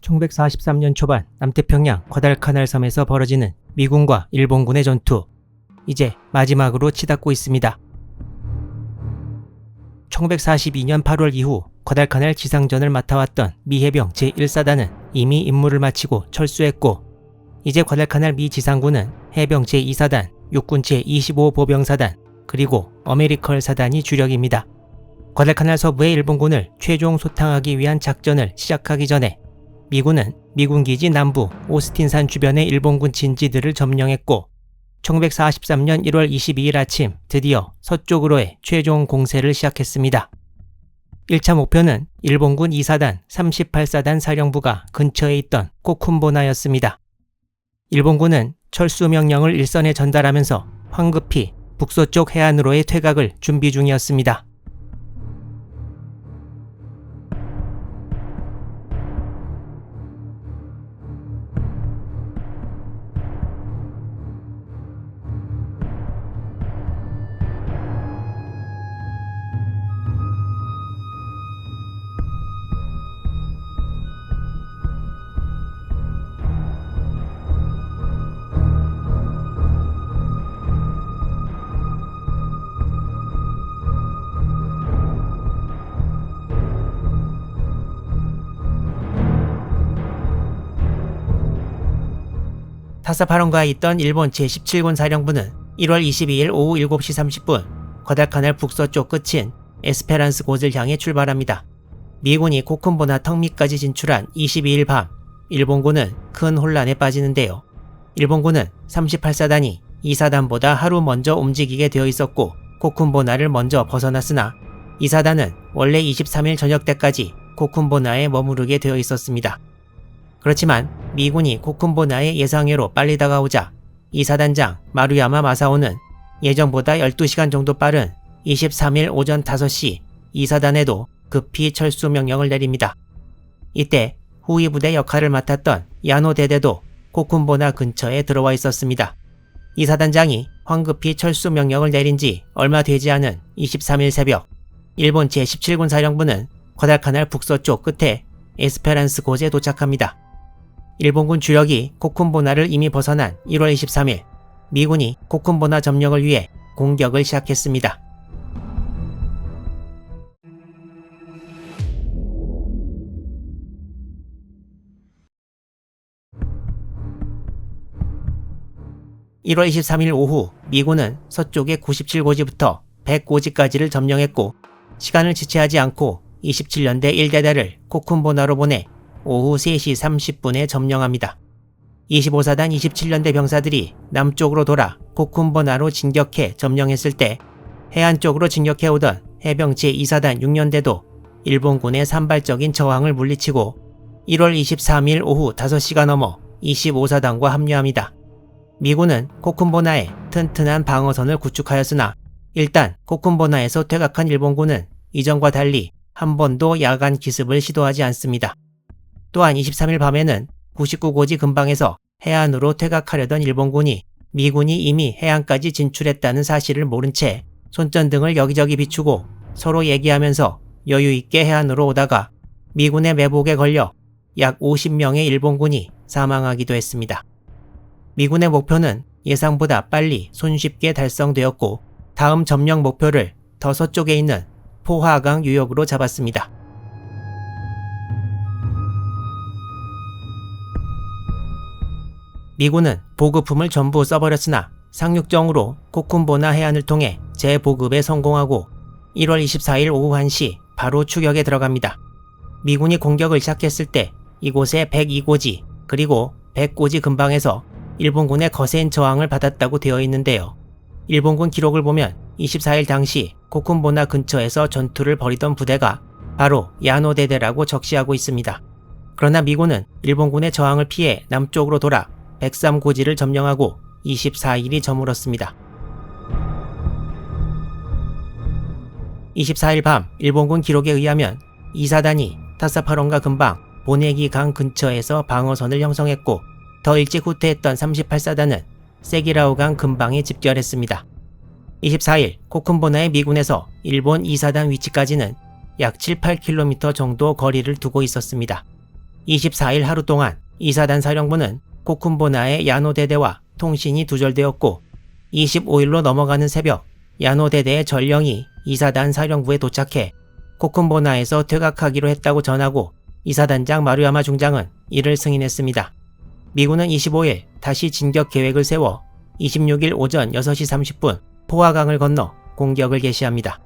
1943년 초반 남태평양 과달카날 섬에서 벌어지는 미군과 일본군의 전투, 이제 마지막으로 치닫고 있습니다. 1942년 8월 이후 과달카날 지상전을 맡아왔던 미 해병 제1사단은 이미 임무를 마치고 철수했고, 이제 과달카날 미 지상군은 해병 제2사단, 육군 제25보병사단, 그리고 어메리컬 사단이 주력입니다. 과달카날 서부의 일본군을 최종 소탕하기 위한 작전을 시작하기 전에 미군은 미군기지 남부 오스틴산 주변의 일본군 진지들을 점령했고, 1943년 1월 22일 아침 드디어 서쪽으로의 최종 공세를 시작했습니다. 1차 목표는 일본군 2사단 38사단 사령부가 근처에 있던 코쿤보나였습니다. 일본군은 철수 명령을 일선에 전달하면서 황급히 북서쪽 해안으로의 퇴각을 준비 중이었습니다. 타사파론가에 있던 일본 제17군 사령부는 1월 22일 오후 7시 30분 과달카날 북서쪽 끝인 에스페란스 곳을 향해 출발합니다. 미군이 코쿤보나 턱 밑까지 진출한 22일 밤, 일본군은 큰 혼란에 빠지는데요. 일본군은 38사단이 2사단보다 하루 먼저 움직이게 되어 있었고, 코쿤보나를 먼저 벗어났으나 2사단은 원래 23일 저녁 때까지 코쿤보나에 머무르게 되어 있었습니다. 그렇지만 미군이 코쿤보나의 예상외로 빨리 다가오자 2사단장 마루야마 마사오는 예정보다 12시간 정도 빠른 23일 오전 5시 2사단에도 급히 철수 명령을 내립니다. 이때 후위 부대 역할을 맡았던 야노 대대도 코쿤보나 근처에 들어와 있었습니다. 2사단장이 황급히 철수 명령을 내린 지 얼마 되지 않은 23일 새벽, 일본 제17군 사령부는 과달카날 북서쪽 끝에 에스페란스 곳에 도착합니다. 일본군 주력이 코쿤보나를 이미 벗어난 1월 23일, 미군이 코쿤보나 점령을 위해 공격을 시작했습니다. (1월 23일) 오후 미군은 서쪽의 97고지부터 100고지까지를 점령했고, 시간을 지체하지 않고 27년대 1대대를 코쿤보나로 보내 오후 3시 30분에 점령합니다. 25사단 27년대 병사들이 남쪽으로 돌아 코쿤보나로 진격해 점령했을 때, 해안 쪽으로 진격해오던 해병 제2사단 6년대도 일본군의 산발적인 저항을 물리치고 1월 23일 오후 5시가 넘어 25사단과 합류합니다. 미군은 코쿤보나에 튼튼한 방어선을 구축하였으나, 일단 코쿤보나에서 퇴각한 일본군은 이전과 달리 한 번도 야간 기습을 시도하지 않습니다. 또한 23일 밤에는 99고지 근방에서 해안으로 퇴각하려던 일본군이 미군이 이미 해안까지 진출했다는 사실을 모른 채 손전등을 여기저기 비추고 서로 얘기하면서 여유있게 해안으로 오다가 미군의 매복에 걸려 약 50명의 일본군이 사망하기도 했습니다. 미군의 목표는 예상보다 빨리 손쉽게 달성되었고, 다음 점령 목표를 더 서쪽에 있는 포하강 유역으로 잡았습니다. 미군은 보급품을 전부 써버렸으나 상륙정으로 코쿤보나 해안을 통해 재보급에 성공하고 1월 24일 오후 1시 바로 추격에 들어갑니다. 미군이 공격을 시작했을 때 이곳의 102고지 그리고 100고지 근방에서 일본군의 거센 저항을 받았다고 되어 있는데요. 일본군 기록을 보면 24일 당시 코쿤보나 근처에서 전투를 벌이던 부대가 바로 야노 대대라고 적시하고 있습니다. 그러나 미군은 일본군의 저항을 피해 남쪽으로 돌아 103고지를 점령하고 24일이 저물었습니다. 24일 밤 일본군 기록에 의하면 2사단이 타사파론가 근방 보네기 강 근처에서 방어선을 형성했고, 더 일찍 후퇴했던 38사단은 세기라우 강 근방에 집결했습니다. 24일 코쿤보나의 미군에서 일본 2사단 위치까지는 약 7, 8km 정도 거리를 두고 있었습니다. 24일 하루 동안 이사단 사령부는 코쿤보나의 야노대대와 통신이 두절되었고 25일로 넘어가는 새벽 야노대대의 전령이 이사단 사령부에 도착해 코쿤보나에서 퇴각하기로 했다고 전하고 이사단장 마루야마 중장은 이를 승인했습니다. 미군은 25일 다시 진격 계획을 세워 26일 오전 6시 30분 포화강을 건너 공격을 개시합니다.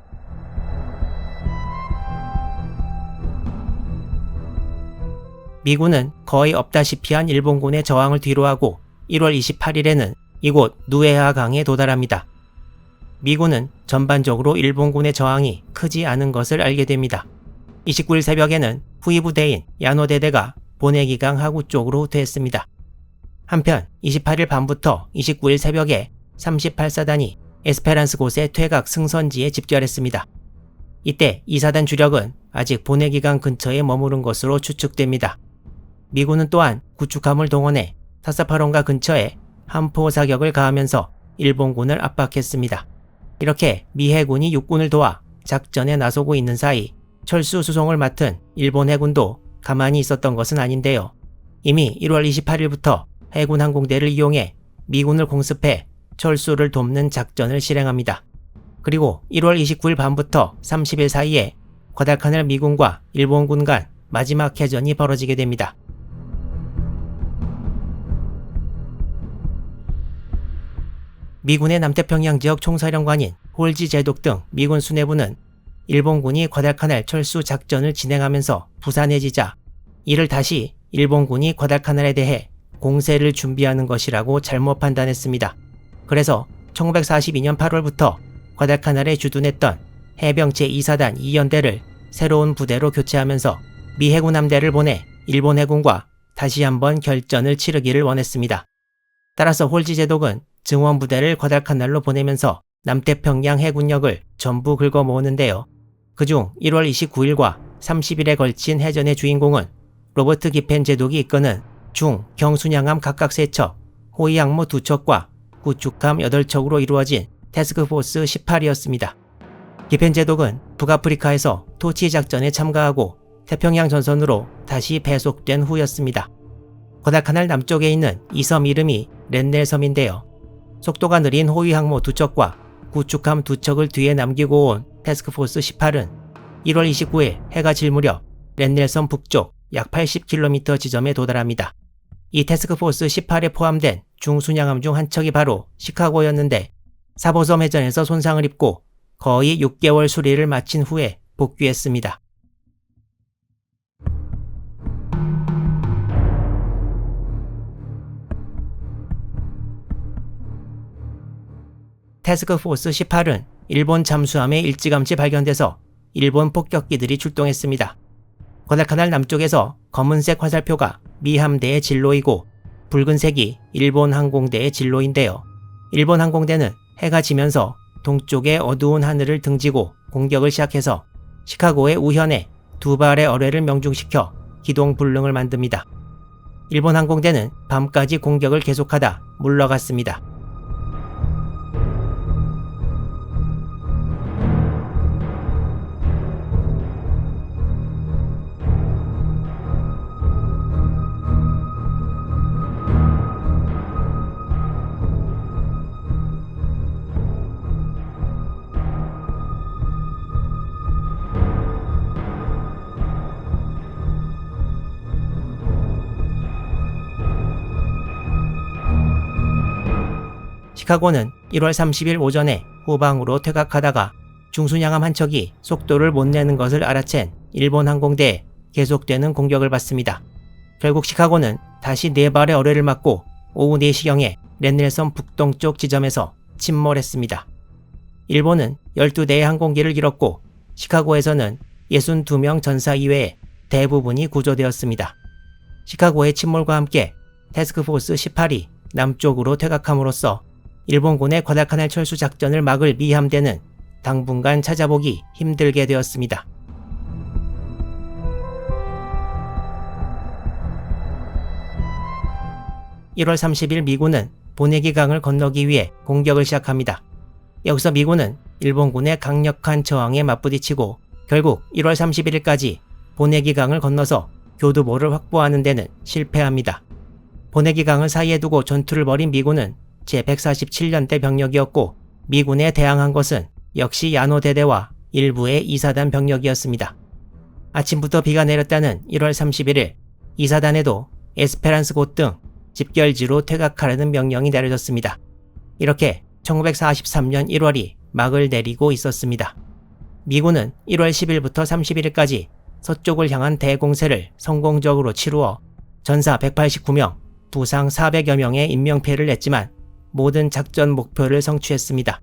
미군은 거의 없다시피 한 일본군의 저항을 뒤로하고 1월 28일에는 이곳 누에하 강에 도달합니다. 미군은 전반적으로 일본군의 저항이 크지 않은 것을 알게 됩니다. 29일 새벽에는 후위 부대인 야노대대가 보내기강 하구 쪽으로 후퇴했습니다. 한편 28일 밤부터 29일 새벽에 38사단이 에스페란스 곳의 퇴각 승선지에 집결했습니다. 이때 2사단 주력은 아직 보내기강 근처에 머무른 것으로 추측됩니다. 미군은 또한 구축함을 동원해 사사파론가 근처에 함포 사격을 가하면서 일본군을 압박했습니다. 이렇게 미 해군이 육군을 도와 작전에 나서고 있는 사이 철수 수송을 맡은 일본 해군도 가만히 있었던 것은 아닌데요. 이미 1월 28일부터 해군 항공대를 이용해 미군을 공습해 철수를 돕는 작전을 실행합니다. 그리고 1월 29일 밤부터 30일 사이에 과달카날 미군과 일본군 간 마지막 해전이 벌어지게 됩니다. 미군의 남태평양 지역 총사령관인 홀지 제독 등 미군 수뇌부는 일본군이 과달카날 철수 작전을 진행하면서 부산해지자 이를 다시 일본군이 과달카날에 대해 공세를 준비하는 것이라고 잘못 판단했습니다. 그래서 1942년 8월부터 과달카날에 주둔했던 해병 제2사단 2연대를 새로운 부대로 교체하면서 미 해군 함대를 보내 일본 해군과 다시 한번 결전을 치르기를 원했습니다. 따라서 홀지 제독은 증원 부대를 과달카날로 보내면서 남태평양 해군력을 전부 긁어 모으는데요. 그중 1월 29일과 30일에 걸친 해전의 주인공은 로버트 기펜 제독이 이끄는 중, 경순양함 각각 3척, 호위 항모 2척과 구축함 8척으로 이루어진 태스크포스 18이었습니다. 기펜 제독은 북아프리카에서 토치 작전에 참가하고 태평양 전선으로 다시 배속된 후였습니다. 과달카날 남쪽에 있는 이 섬 이름이 렌넬 섬인데요. 속도가 느린 호위 항모 2척과 구축함 2척을 뒤에 남기고 온 태스크포스 18은 1월 29일 해가 질 무렵 렌넬섬 북쪽 약 80km 지점에 도달합니다. 이 태스크포스 18에 포함된 중순양함 중 한 척이 바로 시카고였는데 사보섬 해전에서 손상을 입고 거의 6개월 수리를 마친 후에 복귀했습니다. 태스크포스 18은 일본 잠수함에 일찌감치 발견돼서 일본 폭격기들이 출동했습니다. 과달카날 남쪽에서 검은색 화살표가 미 함대의 진로이고 붉은색이 일본 항공대의 진로인데요. 일본 항공대는 해가 지면서 동쪽의 어두운 하늘을 등지고 공격을 시작해서 시카고의 우현에 2발의 어뢰를 명중시켜 기동 불능을 만듭니다. 일본 항공대는 밤까지 공격을 계속하다 물러갔습니다. 시카고는 1월 30일 오전에 후방으로 퇴각하다가 중순양함 한 척이 속도를 못 내는 것을 알아챈 일본 항공대에 계속되는 공격을 받습니다. 결국 시카고는 다시 4발의 어뢰를 맞고 오후 4시경에 렌넬섬 북동쪽 지점에서 침몰했습니다. 일본은 12대의 항공기를 잃었고 시카고에서는 62명 전사 이외에 대부분이 구조되었습니다. 시카고의 침몰과 함께 태스크포스 18이 남쪽으로 퇴각함으로써 일본군의 과달카날 철수 작전을 막을 미 함대는 당분간 찾아보기 힘들게 되었습니다. (1월 30일) 미군은 보내기강을 건너기 위해 공격을 시작합니다. 여기서 미군은 일본군의 강력한 저항에 맞부딪히고 결국 1월 31일까지 보내기강을 건너서 교두보를 확보하는 데는 실패합니다. 보내기강을 사이에 두고 전투를 벌인 미군은 제147년대 병력이었고 미군에 대항한 것은 역시 야노대대와 일부의 2사단 병력이었습니다. 아침부터 비가 내렸다는 1월 31일 2사단에도 에스페란스 곶 등 집결지로 퇴각하라는 명령이 내려졌습니다. 이렇게 1943년 1월이 막을 내리고 있었습니다. 미군은 1월 10일부터 31일까지 서쪽을 향한 대공세를 성공적으로 치루어 전사 189명, 부상 400여 명의 인명피해를 냈지만 모든 작전 목표를 성취했습니다.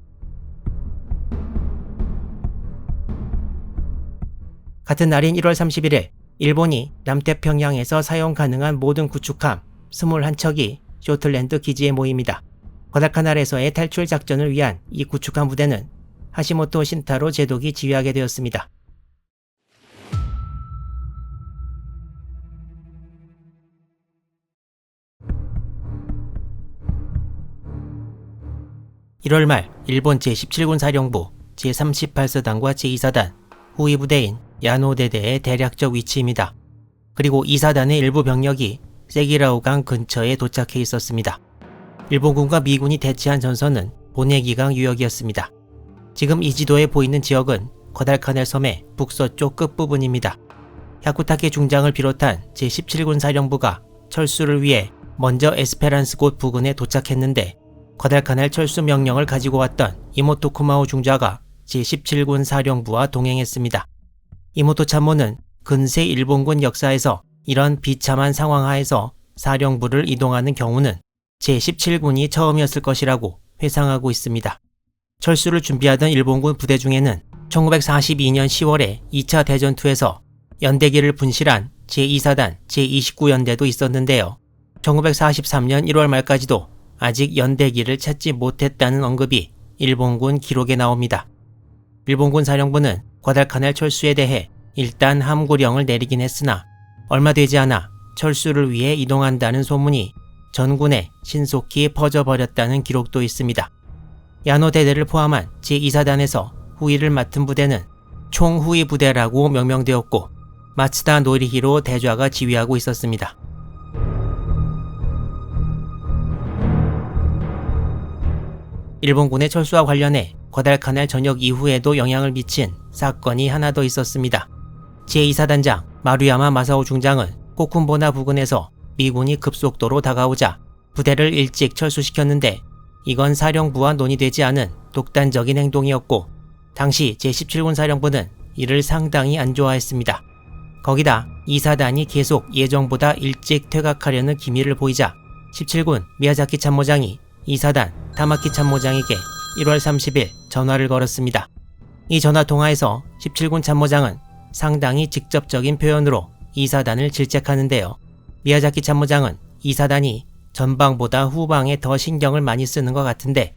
같은 날인 1월 31일 일본이 남태평양에서 사용 가능한 모든 구축함 21척이 쇼틀랜드 기지에 모입니다. 과달카날에서의 탈출 작전을 위한 이 구축함 부대는 하시모토 신타로 제독이 지휘하게 되었습니다. (1월) 말 일본 제17군 사령부 제38사단과 제2사단 후위 부대인 야노대대의 대략적 위치입니다. 그리고 2사단의 일부 병력이 세기라우강 근처에 도착해 있었습니다. 일본군과 미군이 대치한 전선은 보내기강 유역이었습니다. 지금 이 지도에 보이는 지역은 과달카날 섬의 북서쪽 끝부분입니다. 야쿠타케 중장을 비롯한 제17군 사령부가 철수를 위해 먼저 에스페란스 곶 부근에 도착했는데 과달카날 철수 명령을 가지고 왔던 이모토 쿠마오 중자가 제17군 사령부와 동행했습니다. 이모토 참모는 근세 일본군 역사에서 이런 비참한 상황 하에서 사령부를 이동하는 경우는 제17군이 처음이었을 것이라고 회상하고 있습니다. 철수를 준비하던 일본군 부대 중에는 1942년 10월에 2차 대전투에서 연대기를 분실한 제2사단 제29연대도 있었는데요. 1943년 1월 말까지도 아직 연대기를 찾지 못했다는 언급이 일본군 기록에 나옵니다. 일본군 사령부는 과달카날 철수에 대해 일단 함구령을 내리긴 했으나 얼마 되지 않아 철수를 위해 이동한다는 소문이 전군에 신속히 퍼져버렸다는 기록도 있습니다. 야노대대를 포함한 제2사단에서 후위를 맡은 부대는 총후위 부대라고 명명되었고 마츠다 노리히로 대좌가 지휘하고 있었습니다. 일본군의 철수와 관련해 과달카날 전역 이후에도 영향을 미친 사건이 하나 더 있었습니다. 제2사단장 마루야마 마사오 중장은 코쿤보나 부근에서 미군이 급속도로 다가오자 부대를 일찍 철수시켰는데 이건 사령부와 논의되지 않은 독단적인 행동이었고 당시 제17군 사령부는 이를 상당히 안 좋아했습니다. 거기다 2사단이 계속 예정보다 일찍 퇴각하려는 기미를 보이자 17군 미야자키 참모장이 2사단 타마키 참모장에게 1월 30일 전화를 걸었습니다. 이 전화 통화에서 17군 참모장은 상당히 직접적인 표현으로 2사단을 질책하는데요. 미야자키 참모장은 2사단이 전방보다 후방에 더 신경을 많이 쓰는 것 같은데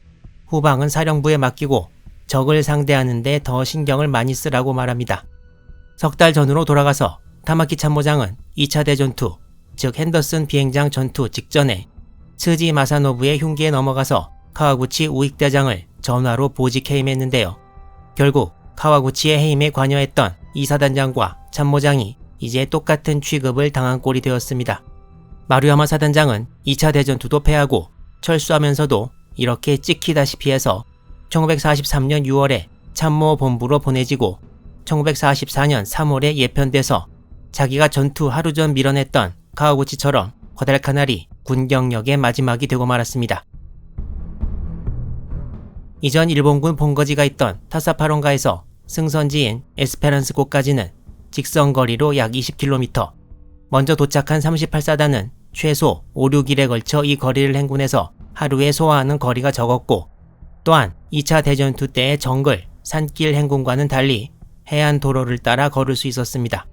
후방은 사령부에 맡기고 적을 상대하는 데 더 신경을 많이 쓰라고 말합니다. 석 달 전으로 돌아가서 타마키 참모장은 2차 대전투, 즉 핸더슨 비행장 전투 직전에 스지 마사노부의 흉기에 넘어가서 카와구치 우익대장을 전화로 보직 해임했는데요. 결국 카와구치의 해임에 관여했던 2사단장과 참모장이 이제 똑같은 취급을 당한 꼴이 되었습니다. 마루야마 사단장은 2차 대전투도 패하고 철수하면서도 이렇게 찍히다시피 해서 1943년 6월에 참모본부로 보내지고 1944년 3월에 예편돼서 자기가 전투 하루 전 밀어냈던 카와구치처럼 과달카날이 군 경력의 마지막이 되고 말았습니다. 이전 일본군 본거지가 있던 타사파론가에서 승선지인 에스페란스 곶까지는 직선거리로 약 20km, 먼저 도착한 38사단은 최소 5, 6일에 걸쳐 이 거리를 행군해서 하루에 소화하는 거리가 적었고 또한 2차 대전투 때의 정글, 산길 행군과는 달리 해안 도로를 따라 걸을 수 있었습니다.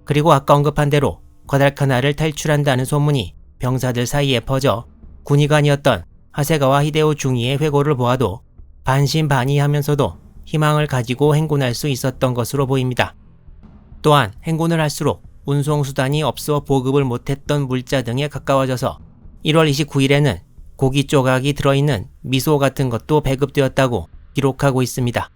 그리고 아까 언급한 대로 과달카날을 탈출한다는 소문이 병사들 사이에 퍼져 군의관이었던 하세가와 히데오 중이의 회고를 보아도 반신반의하면서도 희망을 가지고 행군할 수 있었던 것으로 보입니다. 또한 행군을 할수록 운송수단이 없어 보급을 못했던 물자 등에 가까워져서 1월 29일에는 고기 조각이 들어있는 미소 같은 것도 배급되었다고 기록하고 있습니다.